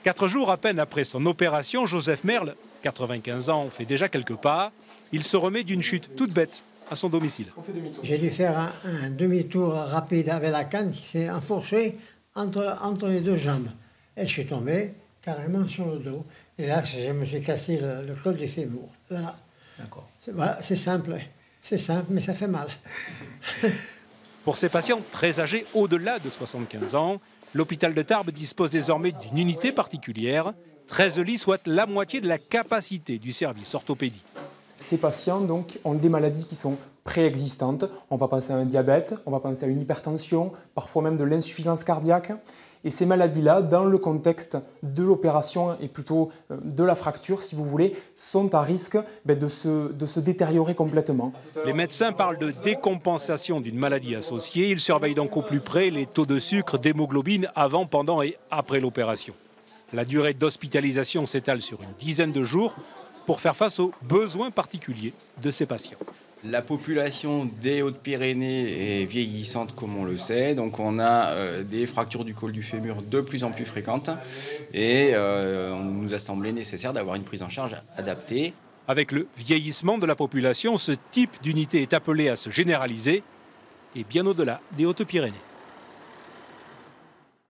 4 jours à peine après son opération, Joseph Merle, 95 ans, fait déjà quelques pas. Il se remet d'une chute toute bête à son domicile. J'ai dû faire un demi-tour rapide avec la canne qui s'est enfourchée entre les deux jambes. Et je suis tombé carrément sur le dos. Et là, je me suis cassé le col du fémur. Voilà. D'accord. Voilà, c'est simple, mais ça fait mal. Pour ces patients très âgés, au-delà de 75 ans, l'hôpital de Tarbes dispose désormais d'une unité particulière. 13 lits, soit la moitié de la capacité du service orthopédie. Ces patients donc, ont des maladies qui sont préexistantes. On va penser à un diabète, on va penser à une hypertension, parfois même de l'insuffisance cardiaque. Et ces maladies-là, dans le contexte de l'opération et plutôt de la fracture, si vous voulez, sont à risque de se détériorer complètement. Les médecins parlent de décompensation d'une maladie associée. Ils surveillent donc au plus près les taux de sucre, d'hémoglobine avant, pendant et après l'opération. La durée d'hospitalisation s'étale sur une dizaine de jours pour faire face aux besoins particuliers de ces patients. La population des Hautes-Pyrénées est vieillissante, comme on le sait. Donc on a des fractures du col du fémur de plus en plus fréquentes. Et on nous a semblé nécessaire d'avoir une prise en charge adaptée. Avec le vieillissement de la population, ce type d'unité est appelé à se généraliser et bien au-delà des Hautes-Pyrénées.